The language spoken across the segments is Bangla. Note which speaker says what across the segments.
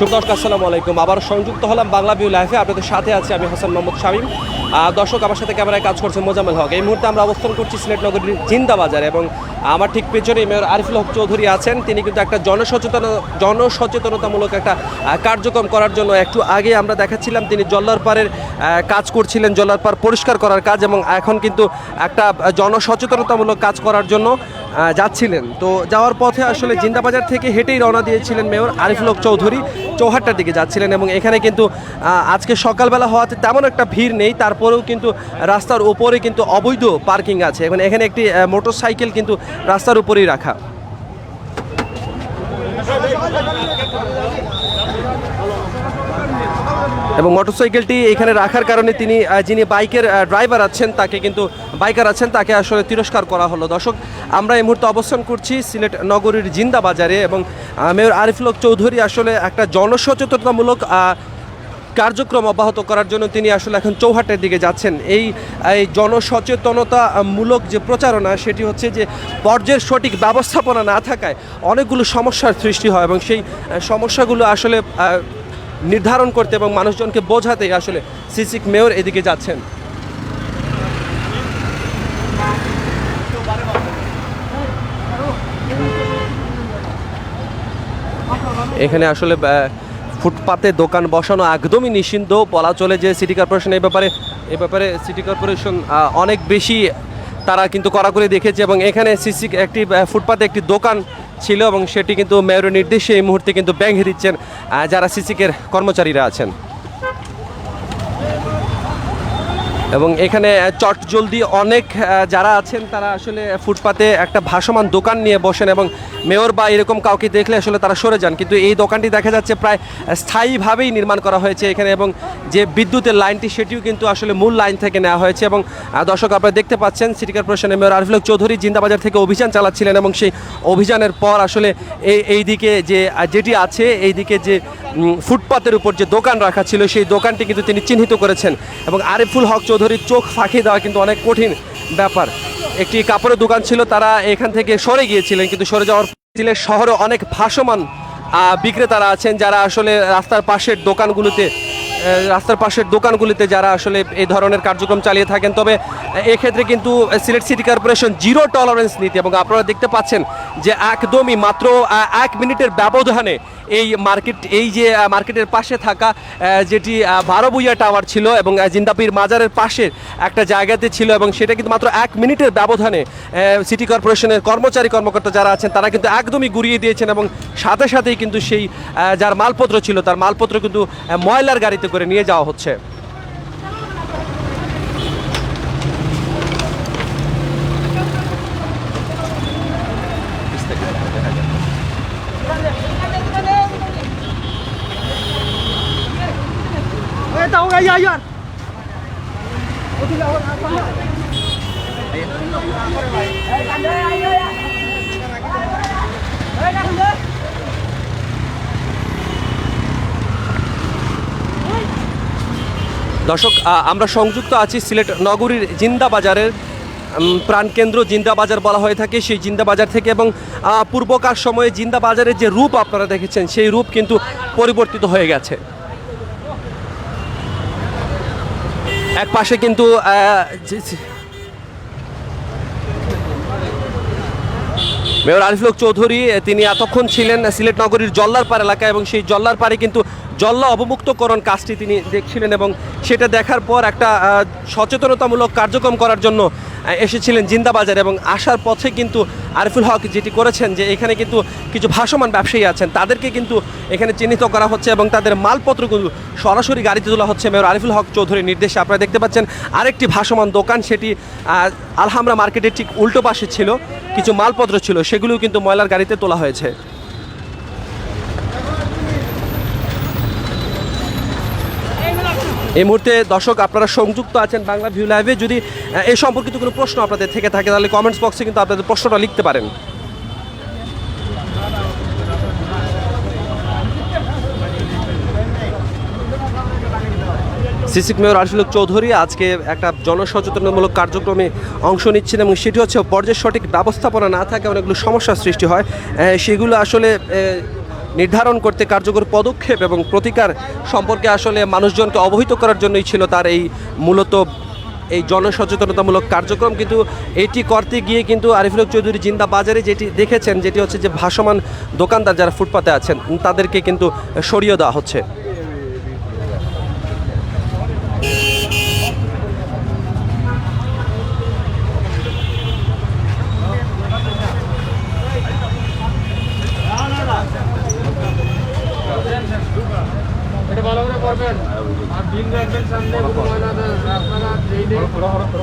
Speaker 1: শুভ দর্শক আসসালামু আলাইকুম। আবার সংযুক্ত হলাম বাংলা ভিউ লাইভে। আপনাদের সাথে আছে আমি হাসান মোহাম্মদ শামীম। দর্শক, আমার সাথে ক্যামেরায় কাজ করছে মোজাম্মেল হক। এই মুহূর্তে আমরা অবস্থান করছি সিলেট নগরীর জিন্দা বাজারে এবং আমার ঠিক পেছনে মেয়র আরিফুল হক চৌধুরী আছেন। তিনি কিন্তু একটা জনসচেতনতামূলক একটা কার্যক্রম করার জন্য একটু আগে আমরা দেখাচ্ছিলাম তিনি জল্লার পাড়ের কাজ করছিলেন, জল্লার পাড় পরিষ্কার করার কাজ, এবং এখন কিন্তু একটা জনসচেতনতামূলক কাজ করার জন্য যাচ্ছিলেন। তো যাওয়ার পথে আসলে জিন্দাবাজার থেকে হেঁটেই রওনা দিয়েছিলেন মেয়র আরিফুল হক চৌধুরী, চৌহাট্টার দিকে যাচ্ছিলেন। এবং এখানে কিন্তু আজকে সকালবেলা হওয়াতে তেমন একটা ভিড় নেই, তারপরেও কিন্তু রাস্তার উপরে কিন্তু অবৈধ পার্কিং আছে। এখন এখানে একটি মোটরসাইকেল কিন্তু রাস্তার উপরেই রাখা। এবং মোটরসাইকেলটি এখানে রাখার কারণে তিনি যিনি বাইকের ড্রাইভার আছেন তাকে আসলে তিরস্কার করা হলো। দর্শক, আমরা এই মুহূর্তে অবস্থান করছি সিলেট নগরীর জিন্দা বাজারে এবং মেয়র আরিফুল হক চৌধুরী আসলে একটা জনসচেতনতামূলক কার্যক্রম অব্যাহত করার জন্য তিনি আসলে এখন চৌহাটের দিকে যাচ্ছেন। এই জনসচেতনতামূলক যে প্রচারণা, সেটি হচ্ছে যে বর্জ্যের সঠিক ব্যবস্থাপনা না থাকায় অনেকগুলো সমস্যার সৃষ্টি হয় এবং সেই সমস্যাগুলো আসলে নির্ধারণ করতে এবং মানুষজনকে বোঝাতে আসলে সিসিক মেয়র এদিকে যাচ্ছেন। এখানে আসলে ফুটপাতে দোকান বসানো একদমই নিষিদ্ধ বলা চলে। যে সিটি কর্পোরেশন এই ব্যাপারে সিটি কর্পোরেশন অনেক বেশি তারা কিন্তু কড়াকড়ি দেখেছে এবং এখানে একটি ফুটপাতে একটি দোকান ছিল এবং সেটি কিন্তু মেয়রের নির্দেশে এই মুহূর্তে কিন্তু ভেঙে দিচ্ছেন যারা সিসিকের কর্মচারীরা আছেন। এবং এখানে চটজলদি অনেক যারা আছেন তারা আসলে ফুটপাতে একটা ভাসমান দোকান নিয়ে বসেন এবং মেয়র বা এরকম কাউকে দেখলে আসলে তারা সরে যান। কিন্তু এই দোকানটি দেখা যাচ্ছে প্রায় স্থায়ীভাবেই নির্মাণ করা হয়েছে এখানে, এবং যে বিদ্যুতের লাইনটি সেটিও কিন্তু আসলে মূল লাইন থেকে নেওয়া হয়েছে। এবং দর্শক, আপনারা দেখতে পাচ্ছেন সিটি কর্পোরেশনের মেয়র আরিফুল হক চৌধুরী জিন্দাবাজার থেকে অভিযান চালাচ্ছিলেন এবং সেই অভিযানের পর আসলে এইদিকে যেটি আছে এইদিকে যে ফুটপাতের উপর যে দোকান রাখা ছিল সেই দোকানটি কিন্তু তিনি চিহ্নিত করেছেন। এবং আরিফুল হক চৌধুরীর চোখ ফাঁকি দেওয়া কিন্তু অনেক কঠিন ব্যাপার। একটি কাপড়ের দোকান ছিল, তারা এখান থেকে সরে গিয়েছিলেন, কিন্তু সরে যাওয়ার সিলেট শহরে অনেক ভাসমান বিক্রেতারা আছেন যারা আসলে রাস্তার পাশের দোকানগুলিতে যারা আসলে এই ধরনের কার্যক্রম চালিয়ে থাকেন। তবে এক্ষেত্রে কিন্তু Sylhet city corporation zero tolerance নীতি, এবং আপনারা দেখতে পাচ্ছেন যে একদমই মাত্র 1 মিনিটের ব্যবধানে এই মার্কেটের পাশে থাকা যেটি 12 ভূঁইয়া টাওয়ার ছিল এবং জিন্দাপীর মাজারের পাশের একটা জায়গাতে ছিল, এবং সেটা কিন্তু মাত্র 1 মিনিটের ব্যবধানে সিটি কর্পোরেশনের কর্মকর্তা যারা আছেন তারা কিন্তু একদমই গুড়িয়ে দিয়েছেন। এবং সাথে সাথেই কিন্তু সেই যার মালপত্র ছিল তার মালপত্র কিন্তু ময়লার গাড়িতে করে নিয়ে যাওয়া হচ্ছে। দর্শক, আমরা সংযুক্ত আছি সিলেট নগরীর জিন্দা বাজারের প্রাণকেন্দ্র জিন্দা বাজার বলা হয়ে থাকে সেই জিন্দা বাজার থেকে। এবং পূর্বকার সময়ে জিন্দা বাজারের যে রূপ আপনারা দেখেছেন সেই রূপ কিন্তু পরিবর্তিত হয়ে গেছে। এক পাশে কিন্তু মেয়র আরিফুল হক চৌধুরী তিনি এতক্ষণ ছিলেন সিলেট নগরীর জল্লার পাড় এলাকায় এবং সেই জল্লার পাড়ে কিন্তু জল্লা অবমুক্তকরণ কাজটি তিনি দেখছিলেন এবং সেটা দেখার পর একটা সচেতনতামূলক কার্যক্রম করার জন্য এসেছিলেন জিন্দাবাজার। এবং আসার পথে কিন্তু আরিফুল হক যেটি করেছেন যে এখানে কিন্তু কিছু ভাসমান ব্যবসায়ী আছেন, তাদেরকে কিন্তু এখানে চিহ্নিত করা হচ্ছে এবং তাদের মালপত্রগুলো সরাসরি গাড়িতে তোলা হচ্ছে মেয়র আরিফুল হক চৌধুরীর নির্দেশে। আপনারা দেখতে পাচ্ছেন আরেকটি ভাসমান দোকান, সেটি আলহামরা মার্কেটের ঠিক উল্টো পাশে ছিল, কিছু মালপত্র ছিল, সেগুলোও কিন্তু ময়লার গাড়িতে তোলা হয়েছে। এই মুহূর্তে দর্শক, আপনারা সংযুক্ত আছেন বাংলা ভিউ লাইভে। যদি এই সম্পর্কিত কোনো প্রশ্ন আপনাদের থেকে থাকে তাহলে কমেন্টস বক্সে কিন্তু আপনাদের প্রশ্নটা লিখতে পারেন। সিসিক মেয়র আরিফুল হক চৌধুরী আজকে একটা জনসচেতনমূলক কার্যক্রমে অংশ নিচ্ছেন এবং সেটি হচ্ছে বর্জ্যের সঠিক ব্যবস্থাপনা না থাকে অনেকগুলো সমস্যার সৃষ্টি হয়, সেগুলো আসলে নির্ধারণ করতে কার্যকর পদক্ষেপ এবং প্রতিকার সম্পর্কে আসলে মানুষজনকে অবহিত করার জন্যই ছিল তার এই মূলত এই জনসচেতনতামূলক কার্যক্রম। কিন্তু এটি করতে গিয়ে কিন্তু আরিফুল হক চৌধুরী জিন্দা বাজারে যেটি দেখেছেন, যেটি হচ্ছে যে ভাসমান দোকানদার যারা ফুটপাতে আছেন তাদেরকে কিন্তু সরিয়ে দেওয়া হচ্ছে।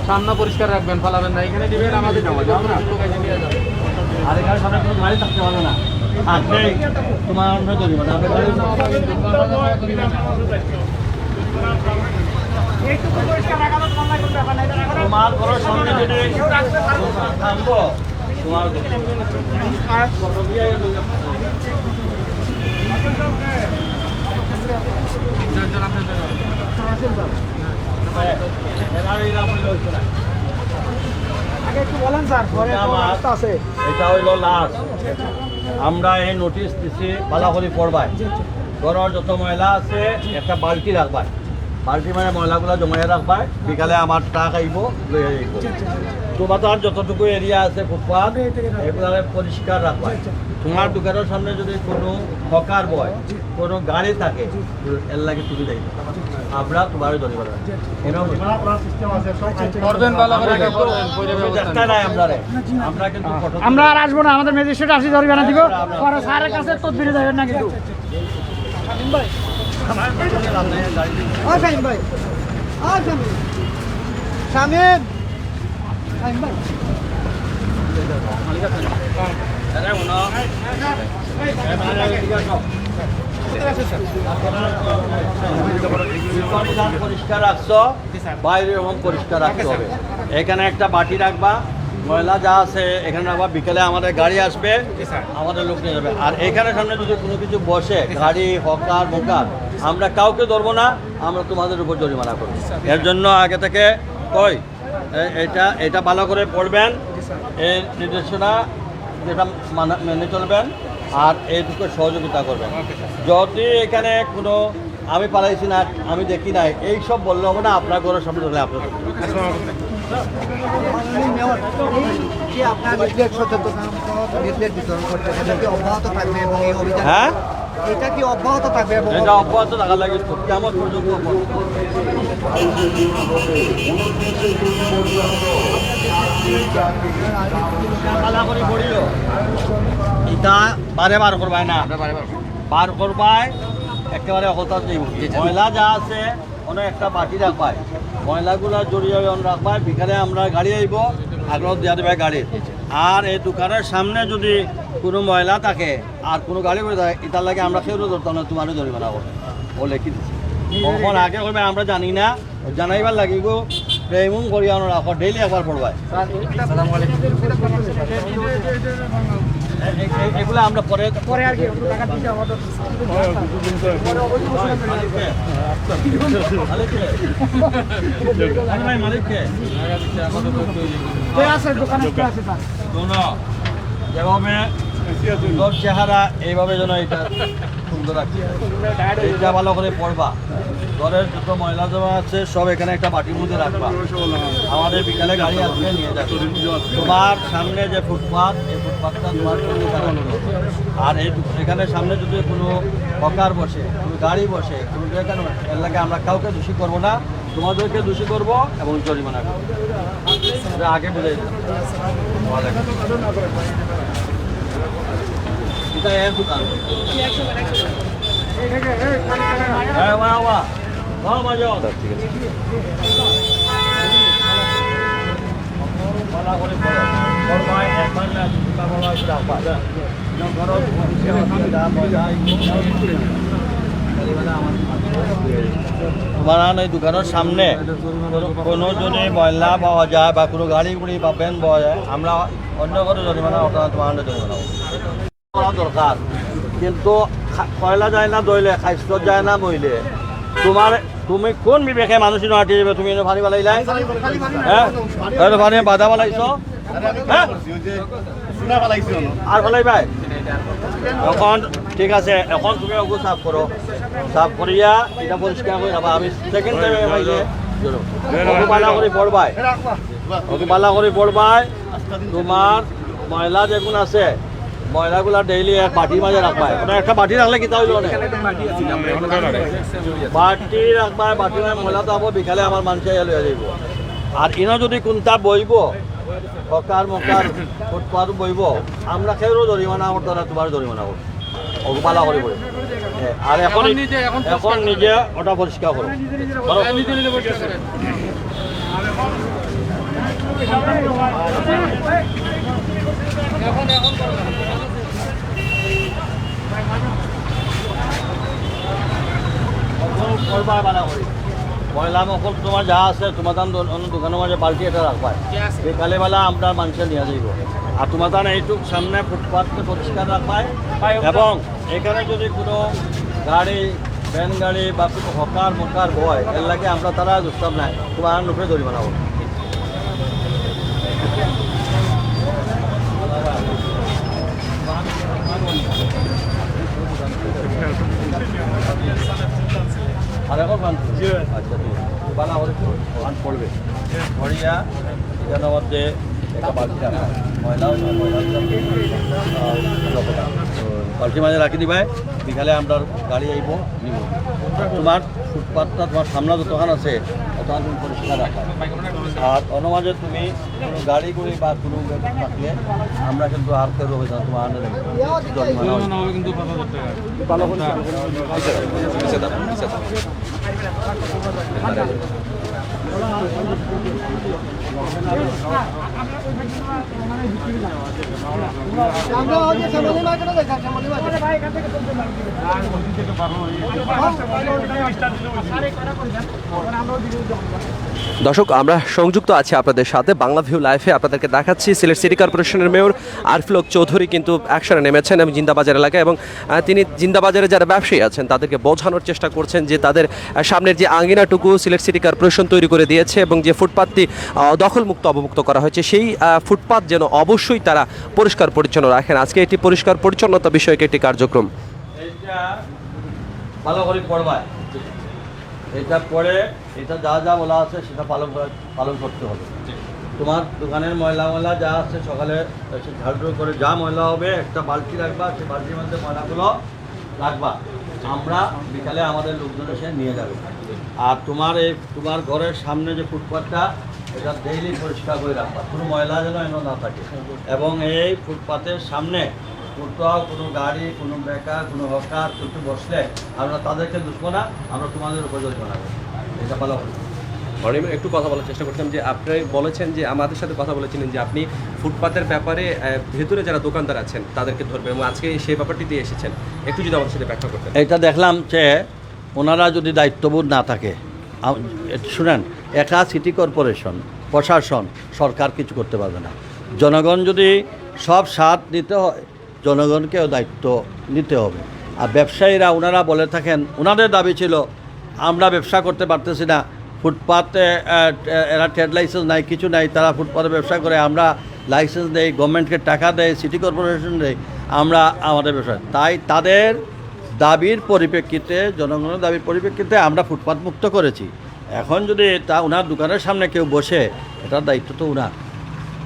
Speaker 2: সামনে পরিষ্কার রাখবেন, ফালাবেন না, এখানে দিবেন আমাদের গাড়ি থাকতে পারবে না। তোমার ঘরের সামনে যদি থামবো তোমার এটা হইল লাস্ট। আমরা এই নোটিশ দিচ্ছি বালাহরি পড়বায়, ঘরের যত ময়লা আছে একটা বালতি রাখবায়, বালতি মানে ময়লাগুলো জমাই রাখবায়, বিকালে আমার ট্রাক আইব লইয়া যাইব। তোমার যতটুকু এরিয়া আছে ফুটপাথ এগুলো পরিষ্কার রাখবায়। তোমার দোকানের সামনে যদি কোনো হকার বয়, কোনো গাড়ি থাকে, এর লাগে তুলে দেয় আমরা তোমার ধরিব
Speaker 3: আমরা আর আসবো না, আমাদের ম্যাজিস্ট্রেট আসি ধরবে না দিব, স্যারের কাছে তদবিরে যাবেন না কিন্তু।
Speaker 2: পরিষ্কার রাখছো, বাইরে এবং পরিষ্কার রাখতে হবে। এখানে একটা বাটি রাখবা, ময়লা যা আছে এখানে রাখবা, বিকেলে আমাদের গাড়ি আসবে, আমাদের লোক নিয়ে যাবে। আর এখানে সামনে যদি কোনো কিছু বসে, গাড়ি হকার বোকার, আমরা কাউকে ধরবো না, আমরা তোমাদের উপর জরিমানা করবো। এর জন্য আগে থেকে কই এটা ভালো করে পড়বেন, এই নির্দেশনা যেটা মেনে চলবেন, আর এইটুকু সহযোগিতা করবেন। যদি এখানে কোনো আমি পালাইছি না, আমি দেখি নাই, এইসব বললে হবে না। আপনার ঘরের সামনে ধরলে আপনার হ্যাঁ
Speaker 4: এটা কি অব্যাহত থাকবে?
Speaker 2: এটা অব্যাহত থাকা লাগে কেমন পর্যন্ত। এটা বারে বার করবাই না, বার করবাই একেবারে অবস্থা দিব। ময়লা যা আছে অনেক একটা বাটি রাখবাই, ময়লাগুলা জড়িয়ে রাখবাই, বিকালে আমরা গাড়ি আইব, আগ্রহ দেওয়া দেবে গাড়ি। আর এই দোকানের সামনে যদি কোনো ময়লা থাকে আর কোনো গাড়ি করে থাকে, এটার লাগে আমরা কেউ ধরতাম না, তোমারও ধরিবে না ও লেখি দিচ্ছি। কখন আগে করবে আমরা জানি না, জানাইবার লাগিব। প্রেমুন করিয়া রাখো, ডেইলি একবার পড়বাই। এগুলো আমরা পরে
Speaker 3: আর কি টাকা দিতে আমাদের
Speaker 2: মালিককে
Speaker 3: আছে দোকানে আছে স্যার।
Speaker 2: যেভাবে সুন্দর চেহারা, এইভাবে যেন এটা সুন্দর আছে, এইটা ভালো করে পড়বা। ঘরের যত ময়লা জমা আছে সব এখানে একটা বাটির মধ্যে রাখবা, আমাদের বিকালে গাড়ি আসবে নিয়ে যাবে। তোমার সামনে যে ফুটপাথ, এই ফুটপাথটা তোমার আর এখানে সামনে যদি কোনো হকার বসে, কোনো গাড়ি বসে, কোনো এখানে এর লাগে আমরা কাউকে দোষী করবো না, তোমাদেরকে দোষী করবো এবং জরিমানা করবো। আগে বুঝাই দিলাম। এটা এক দোকান তোমার এই দোকানের সামনে কোনো জনে ময়লা পাওয়া যায় বা কোনো গাড়ি গুড়ি বা ভ্যান পাওয়া যায়, আমরা অন্য করে জরিমানা ওটা তোমার জরিমানা দরকার। কিন্তু কয়লা যায় না দইলে, খাইস্ত যায় না মইলে, তুমি কোন বিবেকে মানুষ হাঁটি যাবে? তুমি পানি বালাইলাই, হ্যাঁ পানি বাধা বালাইছ, হ্যাঁ আর ভালাই ভাই এখন ঠিক আছে এখন তুমি ওগুলো সাফ করো সাফ করিয়া এটা পরিষ্কার করে যাবা আমি সেকেন্ড টাইমে ভাইলে বালা করে পড়বাই বালা করে পড়বাই তোমার ময়লা যেগুলো আছে ময়লাগুলা ডেইলি এক বাটির মাঝে রাখবাই একটা বাটি রাখলে কি তাহলে বাটি রাখবাই বাটির মাঝে ময়লা তো আবার বিকালে আমার মানুষে লইয়া যাইব আর ইনো যদি কোনটা বইব হকার মকার ফুটপাত বইব আমরা খেয়েও জরিমানা করতো না তোমার জরিমানা করবো ওকে পালা করে পড়ে আর এখন এখন নিজে ওটা পরিষ্কার করো ময়লা মকল তোমার যা আছে তোমার অন্য দোকানের মাঝে বালতি এটা রাখবা বিকালেবেলা আমরা মানুষের নিয়ে যাইব আর তোমার তার এইটুক সামনে ফুটপাথকে পরিষ্কার রাখবাই এবং এখানে যদি কোনো গাড়ি ভ্যান গাড়ি বা কোনো হকার মকার বয় এর লাগে আমরা তারা দুষ্টাম নাই তোমার নুপে জরিমানা করবো আর এখন আচ্ছা বালা ওখান পড়বে পড়িয়া এখানের মধ্যে একটা বালতি রাখা বালতির মাঝে রাখি দিবাই বিকালে আমরা গাড়ি আইব নিব তোমার ফুটপাথটা তোমার সামনে যতক্ষণ আছে ততক্ষণ তুমি পরিষ্কার রাখা আর অন্য মাঝে তুমি কোনো গাড়ি গুড়ি বা কোনো থাকলে আমরা কিন্তু আর কেউ হবে না তোমার
Speaker 1: দর্শক আমরা সংযুক্ত আছি আপনাদের সাথে বাংলা ভিউ লাইভে আপনাদেরকে দেখাচ্ছি সিলেট সিটি কর্পোরেশনের মেয়র আরফিল হক চৌধুরী কিন্তু অ্যাকশনে নেমেছেন এবং জিন্দাবাজার এলাকায় এবং তিনি জিন্দাবাজারে যারা ব্যবসায়ী আছেন তাদেরকে বোঝানোর চেষ্টা করছেন যে তাদের সামনের যে আঙ্গিনাটুকু সিলেট সিটি কর্পোরেশন তৈরি করে দিয়েছে এবং যে ফুটপাতটি দখলমুক্ত অবমুক্ত করা হয়েছে সেই ফুটপাত যেন অবশ্যই তারা পরিষ্কার পরিচ্ছন্ন রাখেন আজকে এটি পরিষ্কার পরিচ্ছন্নতা বিষয়ক একটি কার্যক্রম
Speaker 2: ভালো করে পড়বায় এটা পরে এটা যা যা বলা আছে সেটা পালন করতে হবে তোমার দোকানের ময়লা যা আছে সকালে এসে ঝাড়ু করে যা ময়লা হবে একটা বালতি রাখবা সেই বালতির মধ্যে ময়লাগুলো রাখবা আমরা বিকালে আমাদের লোকজন এসে নিয়ে যাবে আর তোমার ঘরের সামনে যে ফুটপাথটা এটা ডেইলি পরিষ্কার করে রাখবা কোনো ময়লা যেন এনে না থাকে এবং এই ফুটপাথের সামনে কোথাও কোনো গাড়ি কোনো বেকার কোনো হকার কিছু বসলে আমরা তাদেরকে দুষবো না আমরা তোমাদের উপর জরিমানা করবো এটা ভালো হবে
Speaker 1: একটু কথা বলার চেষ্টা করছিলাম যে আপনি বলেছেন যে আমাদের সাথে কথা বলেছিলেন যে আপনি ফুটপাতের ব্যাপারে ভেতরে যারা দোকানদার আছেন তাদেরকে ধরবেন এবং আজকে সেই ব্যাপারটি দিয়ে এসেছেন একটু যদি আমাদের সাথে ব্যাখ্যা করতেন
Speaker 2: এটা দেখলাম যে ওনারা যদি দায়িত্ববোধ না থাকে শুনেন একা সিটি কর্পোরেশন প্রশাসন সরকার কিছু করতে পারবে না জনগণ যদি সব সাথ দিতে হয় জনগণকেও দায়িত্ব নিতে হবে আর ব্যবসায়ীরা ওনারা বলে থাকেন ওনাদের দাবি ছিল আমরা ব্যবসা করতে পারতেছি না ফুটপাতে এরা ট্রেড লাইসেন্স নাই কিছু নাই তারা ফুটপাতে ব্যবসা করে আমরা লাইসেন্স দেই গভর্নমেন্টকে টাকা দেয় সিটি কর্পোরেশন দেয় আমরা আমাদের ব্যবসা তাই তাদের দাবির পরিপ্রেক্ষিতে জনগণের দাবির পরিপ্রেক্ষিতে আমরা ফুটপাত মুক্ত করেছি এখন যদি তা ওনার দোকানের সামনে কেউ বসে এটার দায়িত্ব তো ওনার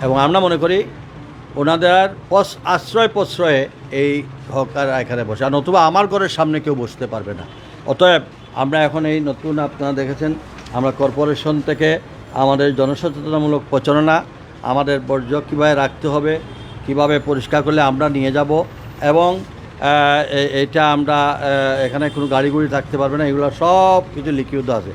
Speaker 2: এবং আমরা মনে করি ওনাদের আশ্রয় প্রশ্রয়ে এই হকাররা এখানে বসে আর নতুবা আমার ঘরের সামনে কেউ বসতে পারবে না অতএব আমরা এখন এই নতুন আপনারা দেখেছেন আমরা কর্পোরেশন থেকে আমাদের জনসচেতনামূলক প্রচারণা আমাদের বর্জ্য কীভাবে রাখতে হবে কিভাবে পরিষ্কার করলে আমরা নিয়ে যাব এবং এটা আমরা এখানে কোনো গাড়ি গুড়ি থাকতে পারবে না এগুলো সব কিছু লিখিত আছে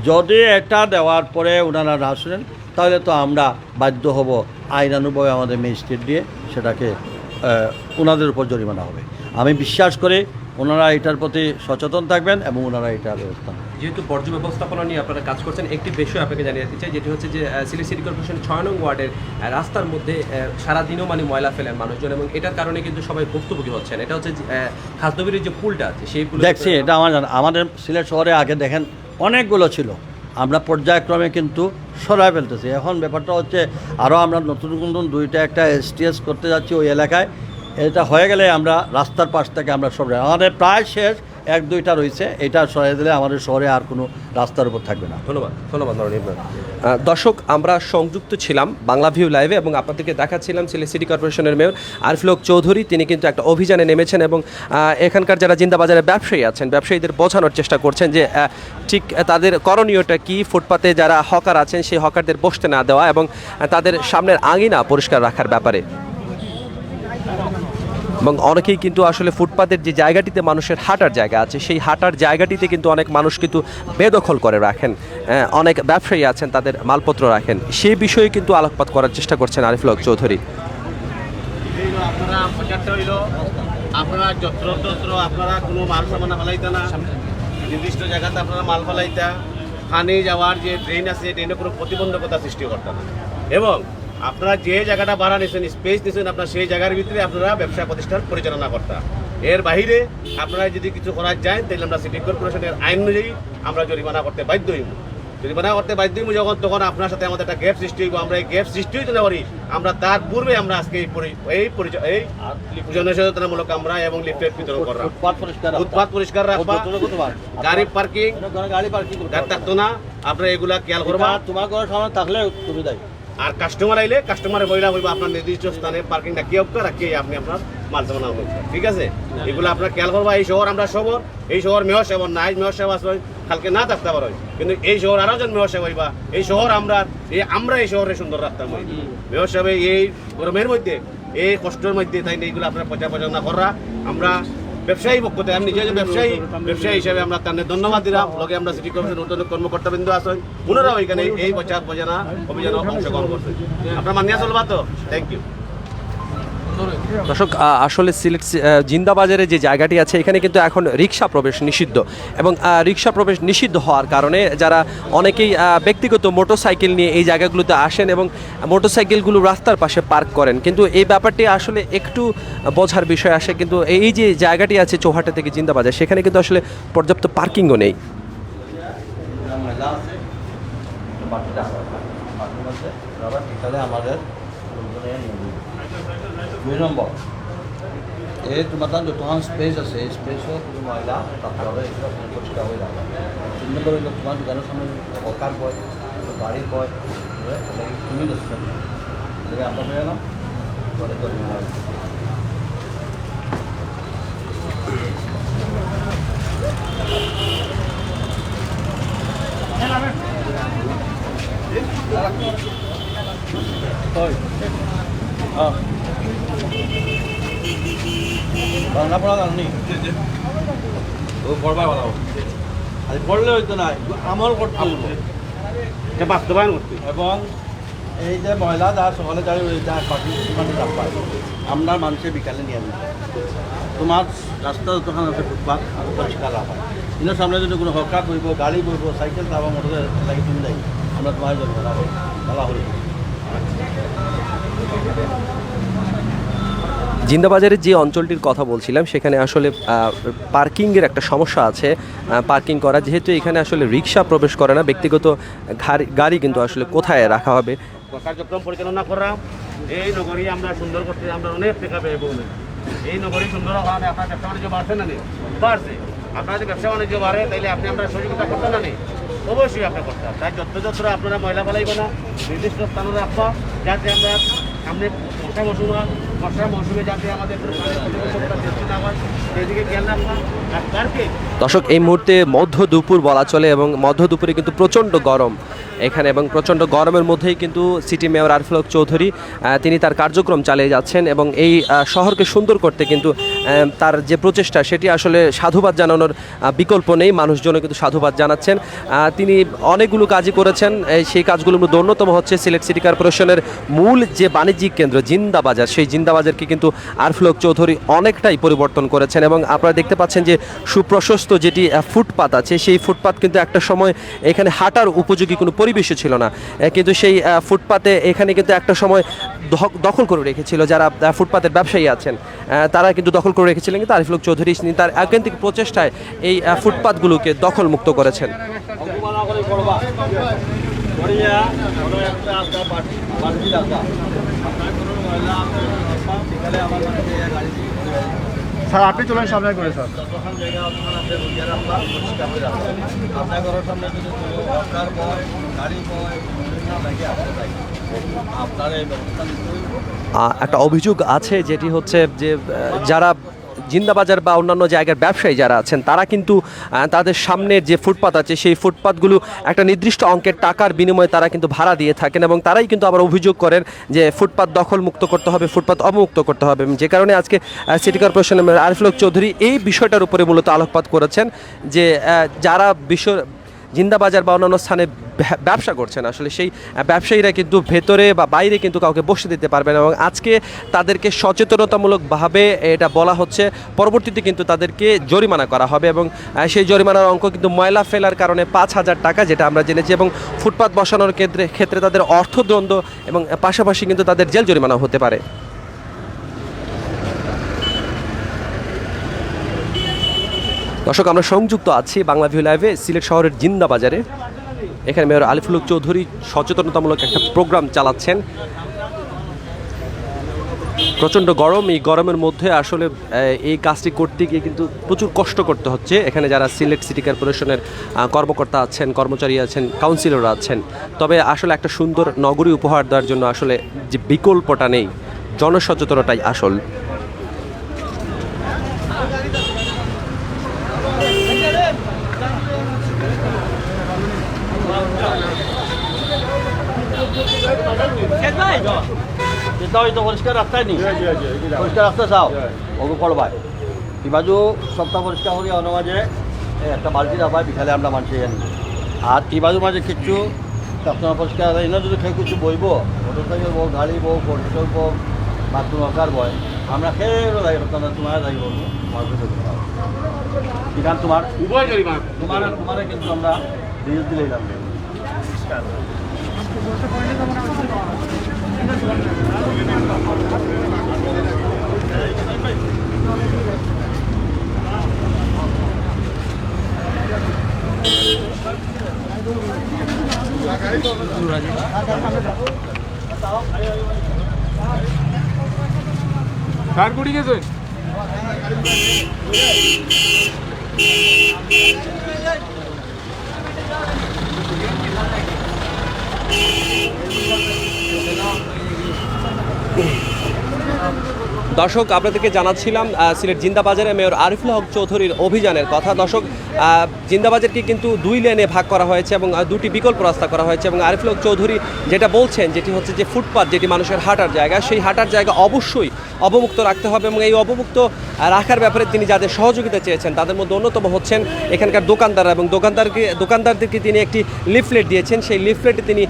Speaker 2: যদি এটা দেওয়ার পরে ওনারা না শুনেন তাহলে তো আমরা বাধ্য হব আইনানুভাবে আমাদের ম্যাজিস্ট্রেট দিয়ে সেটাকে ওনাদের উপর জরিমানা হবে আমি বিশ্বাস করি ওনারা এটার প্রতি সচেতন থাকবেন এবং ওনারা এটার ব্যবস্থা
Speaker 1: যেহেতু বর্জ্য ব্যবস্থাপনা নিয়ে আপনারা কাজ করছেন একটি বিষয় আপনাকে জানিয়ে দিতে চাই যেটি হচ্ছে যে সিলেট সিটি কর্পোরেশন 6 নং ওয়ার্ডের রাস্তার মধ্যে সারাদিনও ময়লা ফেলেন মানুষজন এবং এটার কারণে কিন্তু সবাই ভুক্তভোগী হচ্ছেন এটা হচ্ছে খাসদবিরের যে পুলটা আছে সেই পুল
Speaker 2: দেখছি এটা আমাদের সিলেট শহরে আগে দেখেন অনেকগুলো ছিল আমরা পর্যায়ক্রমে কিন্তু সরাই ফেলতেছি। এখন ব্যাপারটা হচ্ছে আরও আমরা নতুন নতুন 2টা একটা STS করতে যাচ্ছি ওই এলাকায়। এটা হয়ে গেলে আমরা রাস্তার পাশ থেকে আমরা সব আমাদের প্রায় শেষ 1-2টা রয়েছে, এটা সরাই দিলে আমাদের শহরে আর কোনো রাস্তার উপর থাকবে না।
Speaker 1: ধন্যবাদ দর্শক, আমরা সংযুক্ত ছিলাম বাংলা ভিউ লাইভে এবং আপনাদেরকে দেখাচ্ছিলাম সিলেট সিটি কর্পোরেশনের মেয়র আরিফুল হক চৌধুরী। তিনি কিন্তু একটা অভিযানে নেমেছেন এবং এখানকার যারা জিন্দাবাজারে ব্যবসায়ী আছেন, ব্যবসায়ীদের বোঝানোর চেষ্টা করছেন যে ঠিক তাদের করণীয়টা কি, ফুটপাতে যারা হকার আছেন সেই হকারদের বসতে না দেওয়া এবং তাদের সামনের আঙিনা পরিষ্কার রাখার ব্যাপারে। এবং অনেকেই কিন্তু আসলে ফুটপাতের যে জায়গাটিতে মানুষের হাঁটার জায়গা আছে সেই হাঁটার জায়গাটিতে কিন্তু অনেক মানুষ কিন্তু বেদখল করে রাখেন, অনেক ব্যবসায়ী আছেন তাদের মালপত্র রাখেন, সেই বিষয়ে কিন্তু আলোকপাত করার চেষ্টা করছেন আরিফুল হক চৌধুরী।
Speaker 5: আপনারা যত্র আপনারা কোনো মাল সামানা ফেলাইতে না, নির্দিষ্ট জায়গাতে আপনারা মাল ফেলাইতা, পানি যাওয়ার যে ড্রেন আছে ড্রেনে কোনো প্রতিবন্ধকতা সৃষ্টি করতে না, এবং আপনারা যে জায়গাটা ভাড়া নিয়েছেন, স্পেস নিয়েছেন, আপনার সেই জায়গার ভিতরে আপনারা ব্যবসা প্রতিষ্ঠান পরিচালনা করতে। এর বাইরে আপনারা যদি কিছু করা যায় তাহলে আমরা সিটি কর্পোরেশনের আইন অনুযায়ী আমরা জরিমানা করতে বাধ্য হইব। জরিমানা করতে বাধ্য হইব যখন, তখন আপনার সাথে আমাদের একটা গ্যাপ সৃষ্টি হইব। আমরা এই গ্যাপ সৃষ্টি হইতে না পারি, আমরা তার পূর্বে আমরা আজকে এই জনসচেতনামূলক আমরা এবং লিফলেট বিতরণ করলাম। উৎপাদ পরিষ্কার রাখবা, গাড়ি পার্কিং থাকতো না, আপনারা এগুলা খেয়াল করবা।
Speaker 2: তোমার ঘরের সামনে থাকলে সুবিধাই।
Speaker 5: আর কাস্টমার আইলে কাস্টমারের মহিলা হইব আপনার নির্দিষ্ট স্থানে পার্কিংটা কি হোক রাখি আপনি আপনার মাল সামান হোক, ঠিক আছে? এগুলো আপনার খেয়াল করবা। এই শহর আমরা শহর, এই শহর মেয়র সাহেব নাই, মেয়র সাহেব আসবে কালকে না থাকতে পারো, কিন্তু এই শহর আরো জন মেয়র সাহেব হইবা। এই শহর আমরা এই শহরে সুন্দর রাখতাম। মেয়র সাহেব এই গরমের মধ্যে, এই কষ্টের মধ্যে তাই এইগুলো আপনার পর্যালোচনা করা। আমরা ব্যবসায়ী পক্ষতে আমি নিজে ব্যবসায়ী হিসেবে আমরা তাদের ধন্যবাদ দিলাম। লগে আমরা সিটি কর্পোরেশন নতুন কর্মকর্তাবৃন্দ আছেন, ওনারাও এখানে এই অভিযানে অংশগ্রহণ করছে। আপনার মানিয়া চলবা তো? Thank you.
Speaker 1: দর্শক, আসলে সিলেট জিন্দাবাজারে যে জায়গাটি আছে এখানে কিন্তু এখন রিক্সা প্রবেশ নিষিদ্ধ এবং রিক্সা প্রবেশ নিষিদ্ধ হওয়ার কারণে যারা অনেকেই ব্যক্তিগত মোটরসাইকেল নিয়ে এই জায়গাগুলোতে আসেন এবং মোটরসাইকেলগুলো রাস্তার পাশে পার্ক করেন, কিন্তু এই ব্যাপারটি আসলে একটু বোঝার বিষয় আসে। কিন্তু এই যে জায়গাটি আছে চৌহাটা থেকে জিন্দাবাজার, সেখানে কিন্তু আসলে পর্যাপ্ত পার্কিংও নেই।
Speaker 2: আমাদের 2 নম্বর এই তোমার যত স্পেস আছে এই স্পেসও কোনো ময়লা তারপরে এগুলো পরিষ্কার হয়ে যাবে। 3 নম্বর হইল তোমার দোকানের সামনে হকার বয়, গাড়ি বয়, তুমি আমরা হয়ে গেলাম পরে বাংলা পড়া জানি পড়লে হইতো না, আমল করতে হইব,
Speaker 5: বাস্তবায়ন করতে।
Speaker 2: এবং এই যে ময়লা যার সকালে যাই পায় আপনার মানুষের বিকালে নিয়ে যাবে। তোমার রাস্তা যতক্ষণ আছে ফুটপাথ পরিষ্কার রাখা, কিন্তু সামনে যদি কোনো হকার বইব, গাড়ি বইব, সাইকেল যাবো, মোটর লাগে তুমি যাই, আমরা তোমার জন্য বলা হল।
Speaker 1: জিন্দাবাজারের যে অঞ্চলটির কথা বলছিলাম সেখানে আসলে পার্কিংয়ের একটা সমস্যা আছে। পার্কিং করা, যেহেতু এখানে আসলে রিক্সা প্রবেশ করে না, ব্যক্তিগত গাড়ি কিন্তু আসলে কোথায় রাখা হবে।
Speaker 5: কার্যক্রম পরিচালনা করা এই নগরী আমরা সুন্দর করতে আমরা অনেক টাকা ব্যয় করবো। এই নগরী সুন্দর হওয়ার আপনার ব্যবসা বাণিজ্য বাড়ছে না? বাড়ছে। আপনার যদি ব্যবসা বাণিজ্য বাড়ে তাইলে আপনি আমরা সহযোগিতা করতেন না? অবশ্যই আপনি করতেন। তাই যত্র আপনারা ময়লা ফেলাইব না, নির্দিষ্ট স্থানে রাখবা, যাতে আমরা সামনে বর্ষা মৌসুমে যাতে আমাদের না হয় সেদিকে খেয়াল রাখবা। আর পার্কে
Speaker 1: দর্শক, এই মুহূর্তে মধ্য দুপুর বলা চলে এবং মধ্য দুপুরে কিন্তু প্রচণ্ড গরম এখানে, এবং প্রচণ্ড গরমের মধ্যেই কিন্তু সিটি মেয়র আরিফুল হক চৌধুরী তিনি তার কার্যক্রম চালিয়ে যাচ্ছেন এবং এই শহরকে সুন্দর করতে কিন্তু তার যে প্রচেষ্টা সেটি আসলে সাধুবাদ জানানোর বিকল্প নেই। মানুষজনও কিন্তু সাধুবাদ জানাচ্ছেন। তিনি অনেকগুলো কাজই করেছেন, সেই কাজগুলোর মধ্যে অন্যতম হচ্ছে সিলেট সিটি কর্পোরেশনের মূল যে বাণিজ্যিক কেন্দ্র জিন্দাবাজার, সেই জিন্দাবাজারকে কিন্তু আরিফুল হক চৌধুরী অনেকটাই পরিবর্তন করেছেন এবং আপনারা দেখতে পাচ্ছেন যে সুপ্রশস্ত যেটি ফুটপাত আছে সেই ফুটপাত কিন্তু একটা সময় এখানে হাঁটার উপযোগী কোনো পরিবেশও ছিল না, কিন্তু সেই ফুটপাতে এখানে কিন্তু একটা সময় দখল করে রেখেছিল যারা ফুটপাতের ব্যবসায়ী আছেন, তারা কিন্তু দখল করে রেখেছিলেন। কিন্তু আরিফুল হক চৌধুরী তার আত্যন্তিক প্রচেষ্টায় এই ফুটপাতগুলোকে দখল মুক্ত করেছেন।
Speaker 2: তাড়াতাড়ি করবা করিয়া কোনো একটা আপনার বাড়তি রাখবা আপনার কোনো ময়লা আপনার বিকালে আমার বাড়িতে গাড়ি দিয়ে
Speaker 4: স্যার আপনি চলেন সামনে করে স্যার।
Speaker 2: যতক্ষণ জায়গা তখন আপনি বুঝিয়ে রাখবা পরিষ্কার করে রাখবেন আপনার ঘরের সামনে যদি আপনার বয় গাড়ি বয় লাগে আপনার আপনার এই ব্যবস্থা নিতে হইব।
Speaker 1: একটা অভিযোগ আছে যেটি হচ্ছে যে যারা জিন্দাবাজার বা অন্যান্য জায়গার ব্যবসায়ী যারা আছেন তারা কিন্তু তাদের সামনের যে ফুটপাত আছে সেই ফুটপাতগুলো একটা নির্দিষ্ট অঙ্কের টাকার বিনিময়ে তারা কিন্তু ভাড়া দিয়ে থাকেন এবং তারাই কিন্তু আবার অভিযোগ করেন যে ফুটপাত দখল মুক্ত করতে হবে, ফুটপাত অবমুক্ত করতে হবে। যে কারণে আজকে সিটি কর্পোরেশনের মেয়র আরিফুল হক চৌধুরী এই বিষয়টার উপরে মূলত আলোকপাত করেছেন যে যারা জিন্দাবাজার বা অন্যান্য স্থানে ব্যবসা করছেন আসলে সেই ব্যবসায়ীরা কিন্তু ভেতরে বা বাইরে কিন্তু কাউকে বসে দিতে পারবেন এবং আজকে তাদেরকে সচেতনতামূলকভাবে এটা বলা হচ্ছে, পরবর্তীতে কিন্তু তাদেরকে জরিমানা করা হবে এবং সেই জরিমানার অঙ্ক কিন্তু ময়লা ফেলার কারণে 5,000 টাকা, যেটা আমরা জেনেছি, এবং ফুটপাত বসানোর ক্ষেত্রে তাদের অর্থদণ্ড এবং পাশাপাশি কিন্তু তাদের জেল জরিমানা হতে পারে। দর্শক, আমরা সংযুক্ত আছি বাংলা ভিউ লাইভে সিলেট শহরের জিন্দাবাজারে। এখানে মেয়র আরিফুল হক চৌধুরী সচেতনতামূলক একটা প্রোগ্রাম চালাচ্ছেন। প্রচণ্ড গরম, এই গরমের মধ্যে আসলে এই কাজটি করতে গিয়ে কিন্তু প্রচুর কষ্ট করতে হচ্ছে। এখানে যারা সিলেট সিটি কর্পোরেশনের কর্মকর্তা আছেন, কর্মচারী আছেন, কাউন্সিলররা আছেন, তবে আসলে একটা সুন্দর নগরী উপহার দেওয়ার জন্য আসলে যে বিকল্পটা নেই, জনসচেতনতাই আসল।
Speaker 2: তো পরিষ্কার রাস্তায় নি পরিষ্কার রাস্তা চাও ওগু করবাই ইবাজু সপ্তাহ পরিষ্কার করি অন্য মাঝে একটা বালতি রাখবাই বিকালে আমরা মানুষ আনি আর ইবাজু মাঝে কিছু সপ্তাহ পরিষ্কার এনে যদি খেয়ে কিছু বইব মোটর সাইকেল বউ গাড়ি বউ পরিষ্কার বউ বাথরুম আকার বয় আমরা খেয়ে লাগিব তোমার লাগিব এখান তোমার তোমার কিন্তু আমরা ডিজেল দিলেই লাগবে।
Speaker 4: কার গুড়ি গেছে
Speaker 1: দর্শক, আপনাদেরকে জানাচ্ছিলাম সিলেট জিন্দাবাজারে মেয়র আরিফুল হক চৌধুরীর অভিযানের কথা। দর্শক, জিন্দাবাজারকে কিন্তু 2 লেনে ভাগ করা হয়েছে এবং 2টি বিকল্প রাস্তা করা হয়েছে এবং আরিফুল হক চৌধুরী যেটা বলছেন যেটি হচ্ছে যে ফুটপাত যেটি মানুষের হাঁটার জায়গা, সেই হাঁটার জায়গা অবশ্যই অবমুক্ত রাখতে হবে এবং এই অবমুক্ত রাখার ব্যাপারে তিনি যাদের সহযোগিতা চেয়েছেন তাদের মধ্যে অন্যতম হচ্ছেন এখানকার দোকানদাররা এবং দোকানদারদেরকে তিনি একটি লিফলেট দিয়েছেন। সেই লিফলেটে তিনি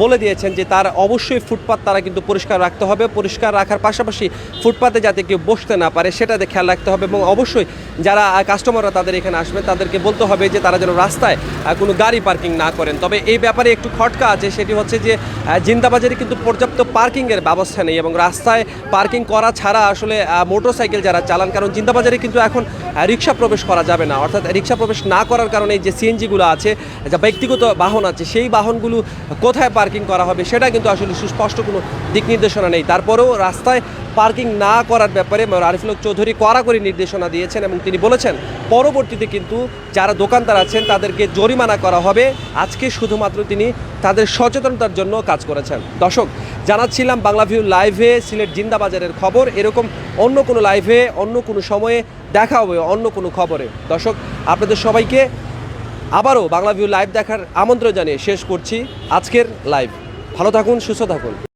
Speaker 1: বলে দিয়েছেন যে তার অবশ্যই ফুটপাত তারা কিন্তু পরিষ্কার রাখতে হবে, পরিষ্কার রাখার পাশাপাশি ফুটপাতে যাতে কেউ বসতে না পারে সেটাতে খেয়াল রাখতে হবে এবং অবশ্যই যারা কাস্টমাররা তাদের এখানে আসবেন তাদেরকে বলতে হবে যে তারা যেন রাস্তায় কোনো গাড়ি পার্কিং না করেন। তবে এই ব্যাপারে একটু খটকা আছে, সেটি হচ্ছে যে জিন্দাবাজারে কিন্তু পর্যাপ্ত পার্কিংয়ের ব্যবস্থা নেই এবং রাস্তায় পার্কিং করা ছাড়া আসলে মোটরসাইকেল যারা চালান, কারণ জিন্দাবাজারে কিন্তু এখন রিক্সা প্রবেশ করা যাবে না, অর্থাৎ রিক্সা প্রবেশ না করার কারণে যে সিএনজিগুলো আছে, যা ব্যক্তিগত বাহন আছে, সেই বাহনগুলো কোথায় পার্কিং করা হবে সেটা কিন্তু আসলে সুস্পষ্ট কোনো দিক নির্দেশনা নেই। তারপরেও রাস্তায় পার্কিং না করার ব্যাপারে মেয়র আরিফুল হক চৌধুরী কড়াকড়ি নির্দেশনা দিয়েছেন এবং তিনি বলেছেন পরবর্তীতে কিন্তু যারা দোকানদার আছেন তাদেরকে জরিমানা করা হবে। আজকে শুধুমাত্র তিনি তাদের সচেতনতার জন্য কাজ করেছেন। দর্শক, জানাচ্ছিলাম বাংলা ভিউ লাইভে সিলেট জিন্দাবাজারের খবর। এরকম অন্য কোনো লাইভে অন্য কোনো সময়ে দেখা হবে অন্য কোনো খবরে। দর্শক, আপনাদের সবাইকে আবারও বাংলা ভিউ লাইভ দেখার আমন্ত্রণ জানিয়ে শেষ করছি আজকের লাইভ। ভালো থাকুন, সুস্থ থাকুন।